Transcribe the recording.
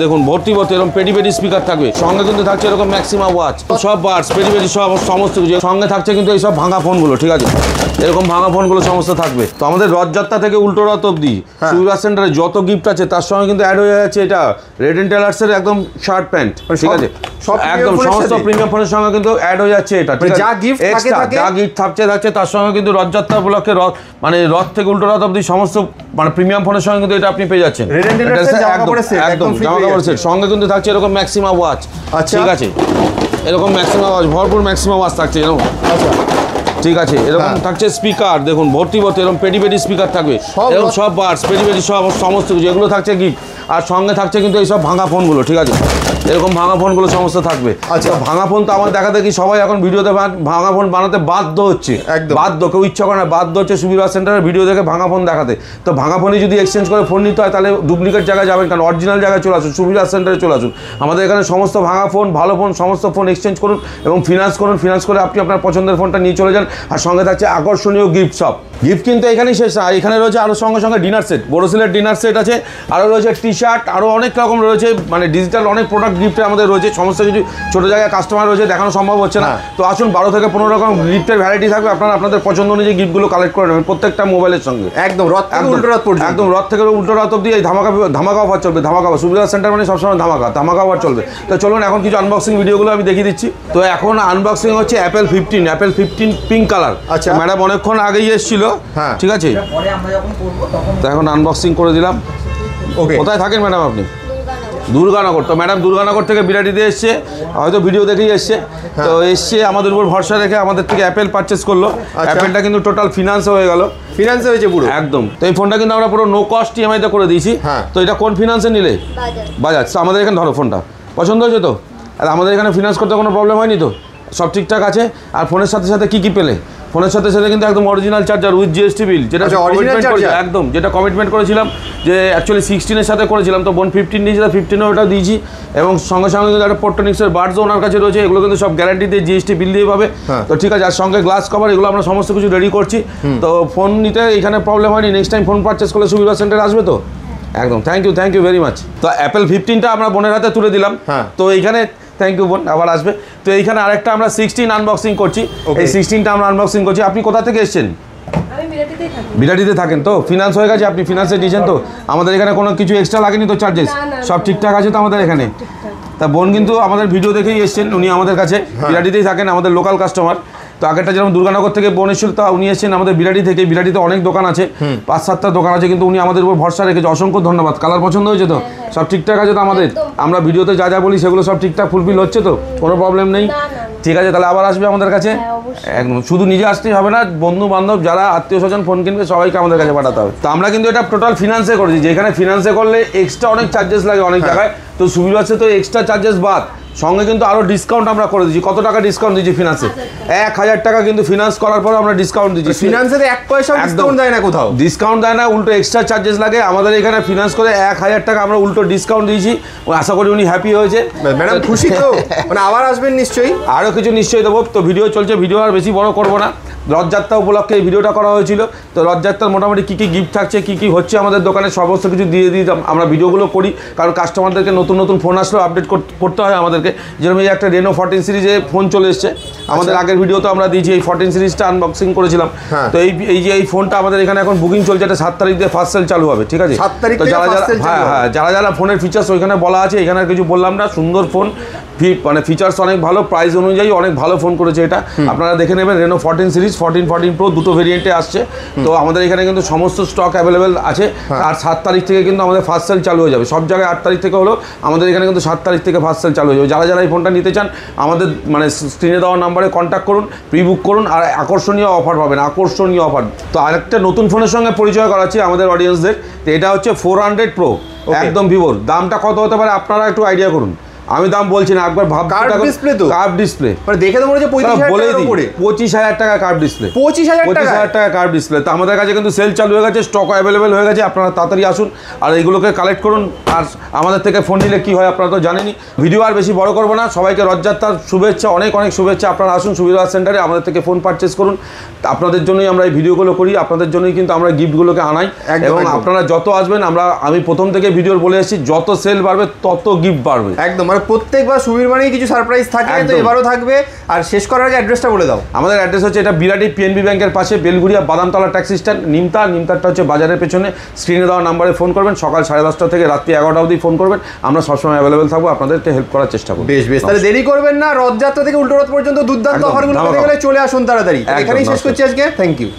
দেখুন ভর্তি এরকম পেডি স্পিকার থাকবে, সঙ্গে কিন্তু থাকছে এরকম ম্যাক্সিমা ওয়াচ, সব বার্ডস পেডি সব সমস্ত কিছু সঙ্গে থাকছে, কিন্তু এই সব ভাঙা ফোনগুলো, ঠিক আছে, এরকম ভাঙা ফোনগুলো সমস্ত থাকবে। তো আমাদের রথযাত্রা থেকে উল্টো রথ অব্দি সুবিধা সেন্টারে যত গিফট আছে তার সঙ্গে কিন্তু অ্যাড হয়ে যাচ্ছে এটা রেড এন্ড টেলার্সের একদম শার্ট প্যান্ট, ঠিক আছে, একদম সমস্ত প্রিমিয়াম ফোনের সঙ্গে কিন্তু অ্যাড হয়ে যাচ্ছে এটা, ঠিক আছে, যা গিফট থাকছে তার সঙ্গে কিন্তু রথযাত্রা উপলক্ষে মানে রথ থেকে উল্টো রথ অব্দি সমস্ত মানে প্রিমিয়াম ফোনের সঙ্গে কিন্তু এটা আপনি পেয়ে যাচ্ছেন। একদম জামা কাপড় সেট সঙ্গে কিন্তু থাকছে এরকম ম্যাক্সিমা ওয়াচ, ঠিক আছে, এরকম ম্যাক্সিমা ওয়াচ, ভরপুর ম্যাক্সিমা ওয়াচ থাকছে এরকম, ঠিক আছে, এরকম থাকছে স্পিকার, দেখুন ভর্তি এরকম পেডি স্পিকার থাকবে, এরকম সব বার্ডস পেডি সব সমস্ত কিছু এগুলো থাকছে গিফট, আর সঙ্গে থাকছে কিন্তু এই সব ভাঙা ফোনগুলো, ঠিক আছে, এরকম ভাঙা ফোনগুলো সমস্ত থাকবে। আচ্ছা, ভাঙা ফোন তো আমার দেখা দেখি সবাই এখন ভিডিওতে ভাঙা ফোন বানাতে বাধ্য হচ্ছে, বাধ্য, কেউ ইচ্ছা করে না, বাধ্য হচ্ছে সুবিধা সেন্টারের ভিডিও দেখে ভাঙা ফোন দেখাতে। তো ভাঙা ফোনে যদি এক্সচেঞ্জ করে ফোন নিতে হয় তাহলে ডুপ্লিকেট জায়গায় যাবেন, কারণ অরিজিনাল জায়গায় চলে আসুন, সুবিধা সেন্টারে চলে আসুন। আমাদের এখানে সমস্ত ভাঙা ফোন, ভালো ফোন, সমস্ত ফোন এক্সচেঞ্জ করুন এবং ফিনান্স করুন, ফিনান্স করে আপনি আপনার পছন্দের ফোনটা নিয়ে চলে যান। আর সঙ্গে থাকছে আকর্ষণীয় গিফট সব। গিফট কিন্তু এখানেই শেষ না, এখানে রয়েছে আরও সঙ্গে ডিনার সেট, বোরোসিলের ডিনার সেট আছে, আরও রয়েছে টি শার্ট, আরও অনেক রকম রয়েছে, মানে ডিজিটাল অনেক প্রোডাক্ট গিফটে আমাদের রয়েছে। সমস্ত কিছু ছোটো জায়গায় কাস্টমার রয়েছে, দেখানো সম্ভব হচ্ছে না, তো আসুন 12 থেকে 15 রকম গিফটের ভ্যারাইটি থাকবে, আপনারা আপনাদের পছন্দ অনুযায়ী গিফটগুলো কালেক্ট করে নেবেন প্রত্যেকটা মোবাইলের সঙ্গে। একদম রথ থেকে উল্টো রথ অব্দি এই ধামাকা অফার চলবে, ধামাকা সুবিধা সেন্টার মানে সবসময় ধামাকা অফার চলবে। তো চলুন এখন কিছু আনবক্সিং ভিডিওগুলো আমি দেখিয়ে দিচ্ছি। তো এখন আনবক্সিং হচ্ছে অ্যাপেল 15 পিঙ্ক কালার। আচ্ছা, ম্যাডাম অনেকক্ষণ আগেই এসেছিল, ঠিক আছে, তো এখন আনবক্সিং করে দিলাম। কোথায় থাকেন ম্যাডাম আপনি? দুর্গানগর। তো ম্যাডাম দুর্গানগর থেকে বিরাটিতে এসছে, হয়তো ভিডিও দেখেই এসছে, তো এসছে আমাদের উপর ভরসা রেখে আমাদের থেকে অ্যাপেল পারচেস করলো। অ্যাপেলটা কিন্তু টোটাল ফিনান্স হয়ে গেল, ফিনান্সে হয়েছে পুরো একদম। তো এই ফোনটা কিন্তু আমরা পুরো নো কস্ট ইএমআইতে করে দিয়েছি। তো এটা কোন ফিনান্সে নিলে? বাজাজ। তো আমাদের এখানে ধরো ফোনটা পছন্দ হয়েছে তো? আর আমাদের এখানে ফিনান্স করতে কোনো প্রবলেম হয়নি তো? সব ঠিকঠাক আছে। আর ফোনের সাথে সাথে কী পেলে? ফোনের সাথে কিন্তু একদম original charger with GST bill, যেটা একদম যেটা কমিটমেন্ট করেছিলাম যে অ্যাকচুয়ালি 16-এর সাথে করেছিলাম, তো বোন 15 দিয়েছি, 15-এ ওটা দিয়েছি, এবং সঙ্গে কিন্তু একটা পোর্টনিক্সের বার্ডসও ওনার কাছে রয়েছে, এগুলো কিন্তু সব গ্যারান্টি দিয়ে জিএসটি বিল দিয়ে পাবে। তো ঠিক আছে, আর সঙ্গে গ্লাস কভার, এগুলো আমরা সমস্ত কিছু রেডি করছি। তো ফোন নিতে এখানে প্রবলেম হয়নি, নেক্সট টাইম ফোন পারচেস করলে সুবিধা সেন্টারে আসবে তো একদম। Thank you very much. তো অ্যাপেল 15টা আমরা বোনের হাতে তুলে দিলাম। তো এইখানে থ্যাংক ইউ বোন, আবার আসবে। তো এইখানে আরেকটা আমরা 16 আনবক্সিং করছি, এই 16টা আমরা আনবক্সিং করছি। আপনি কোথা থেকে এসেছেন? বিরাটিতে থাকেন। তো ফিনান্স হয়ে গেছে, আপনি ফিনান্সে দিয়েছেন তো? আমাদের এখানে কোনো কিছু এক্সট্রা লাগেনি তো? চার্জেস সব ঠিকঠাক আছে তো আমাদের এখানে? তা বোন কিন্তু আমাদের ভিডিও দেখেই এসছেন, উনি আমাদের কাছে বিরাটিতেই থাকেন, আমাদের লোকাল কাস্টমার। তো আগেরটা যেরকম দুর্গানগর থেকে বোন এসেছিল, তা উনি এসেছেন আমাদের বিরাটি থেকে। বিরাটিতে অনেক দোকান আছে, 5-7টা দোকান আছে, কিন্তু উনি আমাদের উপর ভরসা রেখেছে, অসংখ্য ধন্যবাদ। কালার পছন্দ হয়েছে তো? সব ঠিকঠাক আছে তো? আমাদের আমরা ভিডিওতে যা বলি সেগুলো সব ঠিকঠাক ফুলফিল হচ্ছে তো? কোনো প্রবলেম নেই? ঠিক আছে, তাহলে আবার আসবে আমাদের কাছে একদম। শুধু নিজে আসতেই হবে না, বন্ধু বান্ধব যারা আত্মীয় স্বজন ফোন কিনবে সবাইকে আমাদের কাছে পাঠাতে হবে। তো আমরা কিন্তু এটা টোটাল ফিনান্সে করেছি, যেখানে ফিনান্সে করলে এক্সট্রা অনেক চার্জেস লাগে অনেক জায়গায়, তো সুবিধা আছে তো এক্সট্রা চার্জেস বাদ, সঙ্গে কিন্তু আরও ডিসকাউন্ট আমরা করে দিচ্ছি। কত টাকা ডিসকাউন্ট দিচ্ছি ফিনান্সে? 1000 টাকা কিন্তু ফিনান্স করার পর আমরা ডিসকাউন্ট দিচ্ছি। ফিনান্সে 1 পয়সা ডিসকাউন্ট দেয় না, কোথাও ডিসকাউন্ট দেয় না, উল্টো এক্সট্রা চার্জেস লাগে। আমাদের এখানে ফিনান্স করে 1000 টাকা আমরা উল্টো ডিসকাউন্ট দিয়েছি। আশা করি উনি হ্যাপি হয়েছে। ম্যাডাম খুশি তো? মানে আবার আসবেন নিশ্চয়ই? আরও কিছু নিশ্চয়ই দেবো। তো ভিডিও চলছে, ভিডিও আর বেশি বড় করবো না। রথযাত্রা উপলক্ষে এই ভিডিওটা করা হয়েছিল। তো রথযাত্রার মোটামুটি কী কী গিফট থাকছে, কী হচ্ছে আমাদের দোকানে, সমস্ত কিছু দিয়ে আমরা ভিডিওগুলো করি, কারণ কাস্টমারদেরকে নতুন ফোন আসলেও আপডেট করতে হয় আমাদেরকে। যেরকম এই একটা রেনো 14 সিরিজে ফোন চলে এসছে, আমাদের আগের ভিডিও তো আমরা দিয়েছি, এই 14 সিরিজটা আনবক্সিং করেছিলাম। তো এই ফোনটা আমাদের এখানে এখন বুকিং চলছে, এটা 7 তারিখ দিয়ে ফার্স্ট সেল চালু হবে, ঠিক আছে? 7 তারিখ তো যারা ফোনের ফিচার্স ওইখানে বলা আছে, এখানে আর কিছু বললাম না। সুন্দর ফোন, মানে ফিচার্স অনেক ভালো, প্রাইস অনুযায়ী অনেক ভালো ফোন করেছে এটা, আপনারা দেখে নেবেন। রেনো 14 সিরিজ, 14 প্রো দুটো ভেরিয়েন্টে আসছে। তো আমাদের এখানে কিন্তু সমস্ত স্টক অ্যাভেলেবেল আছে। আর 7 তারিখ থেকে কিন্তু আমাদের ফার্স্ট সেল চালু হয়ে যাবে। সব জায়গায় 8 তারিখ থেকে হলো, আমাদের এখানে কিন্তু 7 তারিখ থেকে ফার্স্ট সেল চালু হয়ে যাবে। যারা এই ফোনটা নিতে চান আমাদের মানে স্ক্রিনে দেওয়া নাম্বারে কন্ট্যাক্ট করুন, প্রি বুক করুন, আর আকর্ষণীয় অফার পাবেন, আকর্ষণীয় অফার। তো আরেকটা নতুন ফোনের সঙ্গে পরিচয় করাচ্ছি আমাদের অডিয়েন্সদের। তো এটা হচ্ছে 400 প্রো, একদম ভিভোর। দামটা কত হতে পারে আপনারা একটু আইডিয়া করুন? আমি দাম বলছি না, একবার ভাব কার্ভ ডিসপ্লে তো, কার্ভ ডিসপ্লে মানে দেখে তো মনে হচ্ছে 35,000 টাকার উপরে। 25,000 টাকা কার্ভ ডিসপ্লে, 25,000 টাকা কার্ভ ডিসপ্লে। তো আমাদের কাছে কিন্তু সেল চালু হয়ে গেছে, স্টক অ্যাভেলেবেল হয়ে গেছে, আপনারা তাড়াতাড়ি আসুন আর এইগুলোকে কালেক্ট করুন। আর আমাদের থেকে ফোন নিলে কি হয় আপনারা তো জানেনই। ভিডিও আর বেশি বড় করবো না, সবাইকে রথযাত্রার শুভেচ্ছা, অনেক অনেক শুভেচ্ছা। আপনারা আসুন সুবিধা সেন্টারে, আমাদের থেকে ফোন পারচেস করুন। আপনাদের জন্যই আমরা এই ভিডিওগুলো করি, আপনাদের জন্যই কিন্তু আমরা গিফটগুলোকে আনাই। এবং আপনারা যত আসবেন, আমি প্রথম থেকে ভিডিও বলে এসেছি, যত সেল বাড়বে তত গিফট বাড়বে। একদম, মানে প্রত্যেকবার সুবীর মানেই কিছু সারপ্রাইজ থাকে, তো এবারও থাকবে। আর শেষ করার আগে অ্যাড্রেসটা বলে দাও। আমাদের অ্যাড্রেস হচ্ছে এটা বিরাটি পিএনবি ব্যাংকের পাশে, বেলগুড়িয়া বাদামতলা ট্যাক্সি স্ট্যান্ড, নিমতারটা হচ্ছে বাজারের পেছনে। স্ক্রিনে দেওয়া নাম্বারে ফোন করবেন, সকাল 10:30 থেকে রাত্রি 11টা অবধি ফোন করবেন। আমরা সবসময় অ্যাভেলেবেল থাকবো, আপনাদেরকে হেল্প করার চেষ্টা করবো। বেশ বেশ, তাহলে দেরি করবেন না, রথযাত্রা থেকে উল্টো রথ পর্যন্ত দুর্দান্ত অফারগুলো পেতে গেলে চলে আসুন তাড়াতাড়ি। এখানেই শেষ করছি আজকে, থ্যাংক ইউ।